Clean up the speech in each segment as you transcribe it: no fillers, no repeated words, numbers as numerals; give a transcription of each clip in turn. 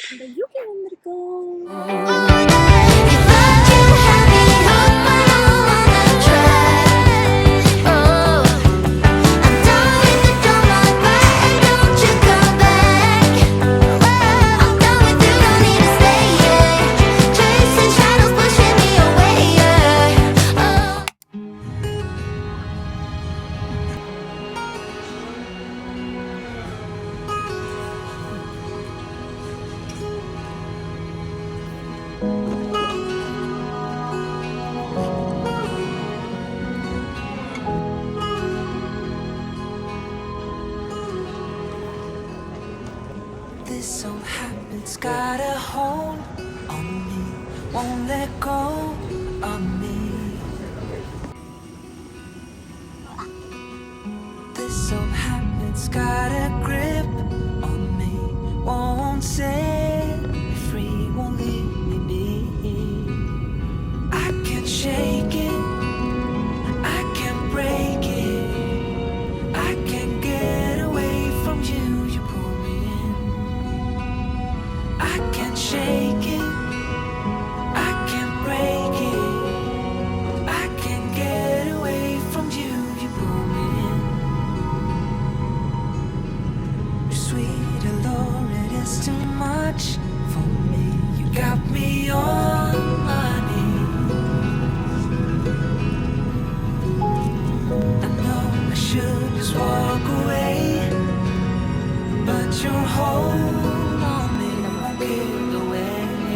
근데 이렇게 만들까? This old habit's got a hold on me, won't let go of me. This old habit's got a grip on me, won't set me free, won't leave me be. I can't shake it, I can't break it, I can't get away from you, you pull me in. I can't shake it, I can't break it, I can't get away from you, you pull me in. You're sweet, Lord, it is too much for me. You got me on my knees. I know I should just walk away, but your hold on me won't give away.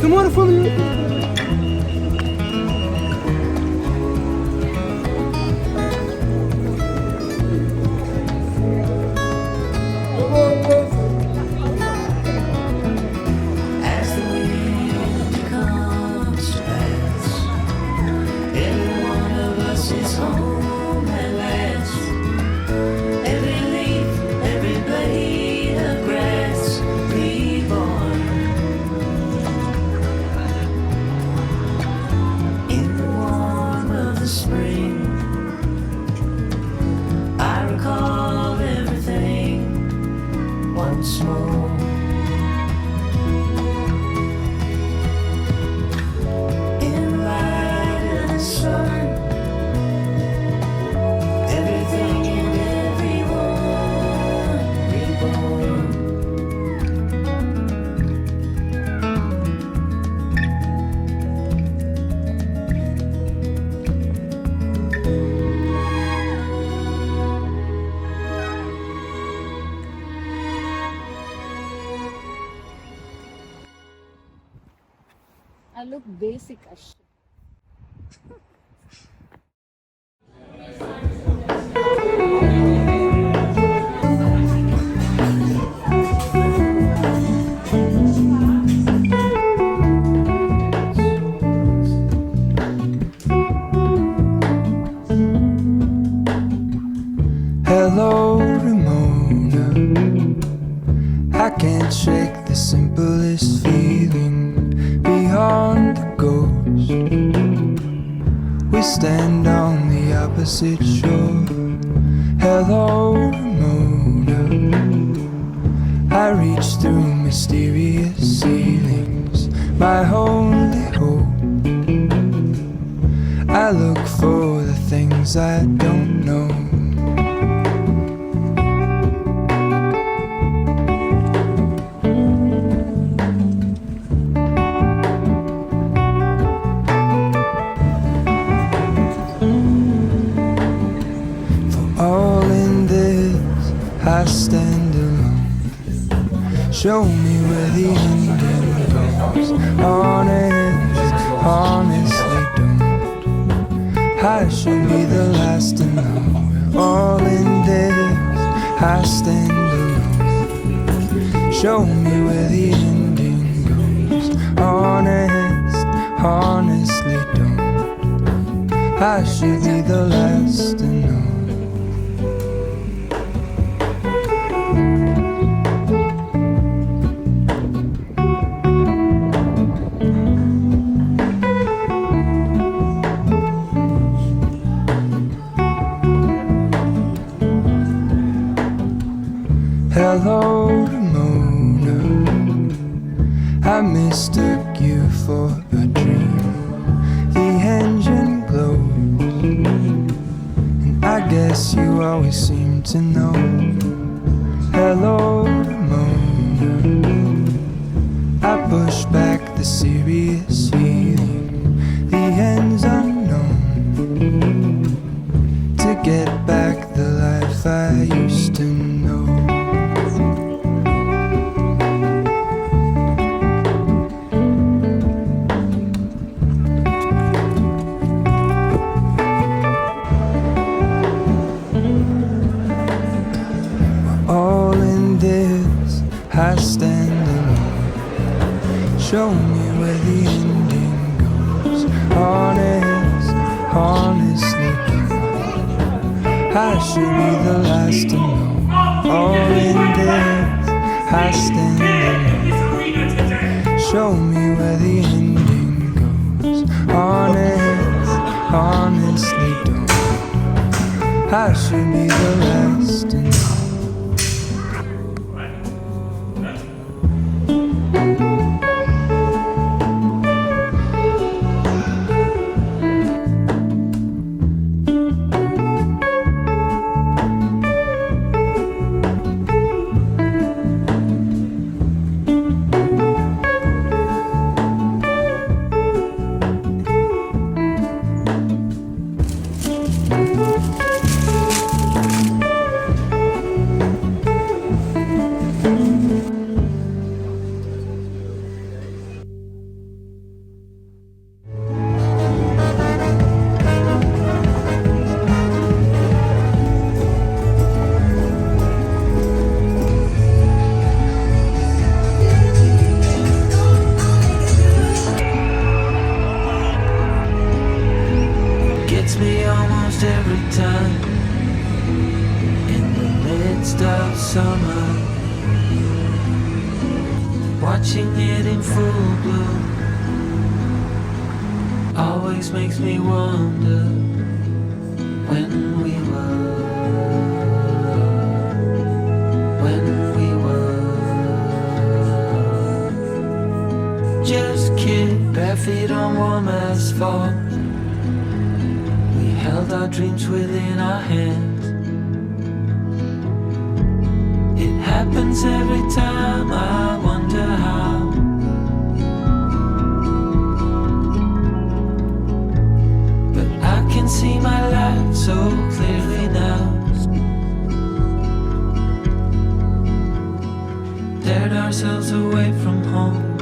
Tomorrow for me. As the wind comes fast, every one of us is home at last. Every leaf, every blade of grass reborn. In the warmth of the spring, I recall everything once more. In the light of the sun, everything and everyone reborn. I look basic as shit. Hello, Ramona. I can't shake the simplest feeling beyond the ghost. We stand on the opposite shore. Hello, Ramona. I reach through mysterious ceilings, my only hope. I look for the things I don't know. All in this, I stand alone. Show me where the ending goes. Honestly don't. I should be the last to know. All in this, I stand alone. Show me where the ending goes. Honestly don't. I should be the last to know. Hello, Ramona. I mistook you for a dream. The engine glows, and I guess you always seem to know. Hello, Ramona. I push back the serious feeling. The end's unknown. To get back the life I used to know. All in this, I stand alone. Show me where the ending goes. Honestly don't. I should be the last to know. All in this, I stand alone. Show me where the ending goes. Honestly don't. I should be the last to know. watching it in full bloom always makes me wonder when we were just kids, bare feet on warm asphalt. We held our dreams within our hands. It happens every time, I wonder how. But I can see my life so clearly now. Dared ourselves away from home,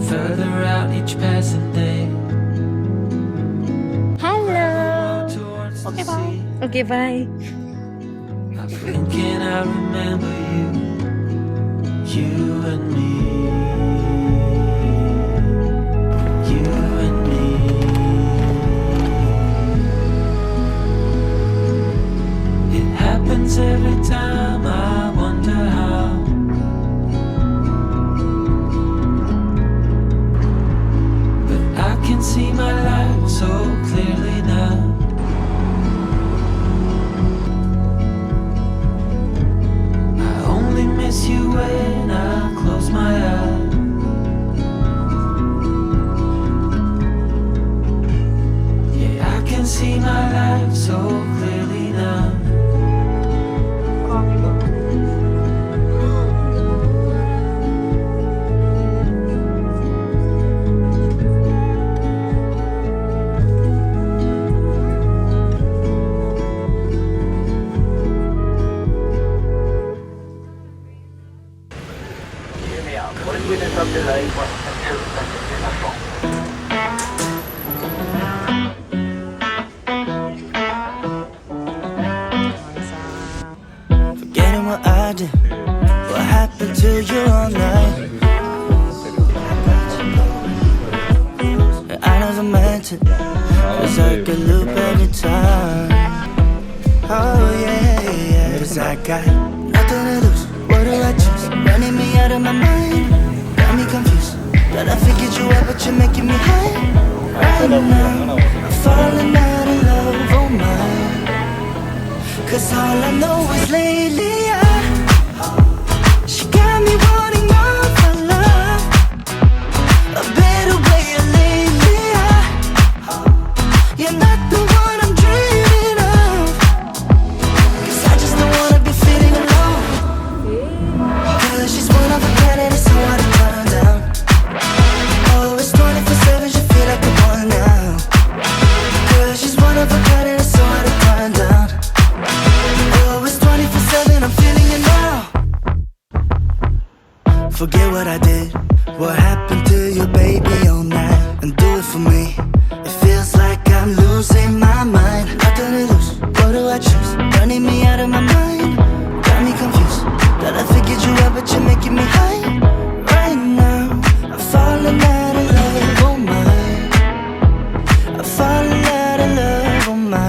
further out each passing day. Hello. Towards Okay, the bye. sea. Okay, bye. I blink and I remember you, you and me, you and me. It happens every time, I wonder how. But I can see my life so clearly now. Miss you when I close my eyes. Yeah, I can see my life so clearly now. Forgetting what I did, what happened to you all night. I never meant it, cause I could loop every time. Oh yeah, cause I got nothing to lose. What do I choose? Running me out of my mind, got me confused. But I figured you out, but you're making me high. Right now, I'm falling out of love, oh my. Cause all I know is lately she got me wanting more for love. A better way of lately you're not the one I'm dreaming of. Cause I just don't wanna be feeling alone. Cause she's one of a kind and it's so hard to turn down. Oh, it's 24/7, she feel like the one now. Cause she's one of a kind and it's so hard to turn down. Oh, it's 24/7, I'm feeling it now. Forget what I did, what happened to your baby all night. And do it for me, it feels like I'm losing my mind. Nothing to lose, what do I choose? Running me out of my mind, got me confused. That I figured you out, but you're making me high. Right now, I'm falling out of love, oh my. I'm falling out of love, oh my.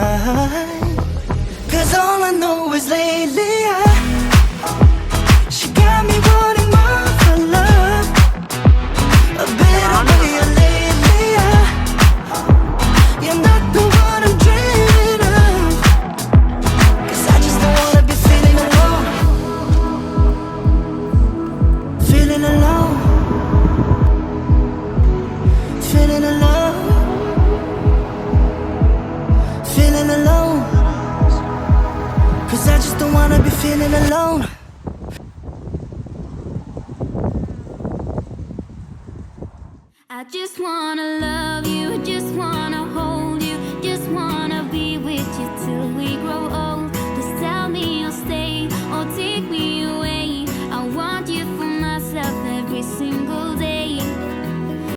Cause all I know is lately she got me wanting more for love. A better way of lately you're not the one I'm dreaming of. Cause I just don't wanna be feeling alone. Feeling alone. Feeling alone. Feeling alone. Cause I just don't wanna be feeling alone. I just wanna love you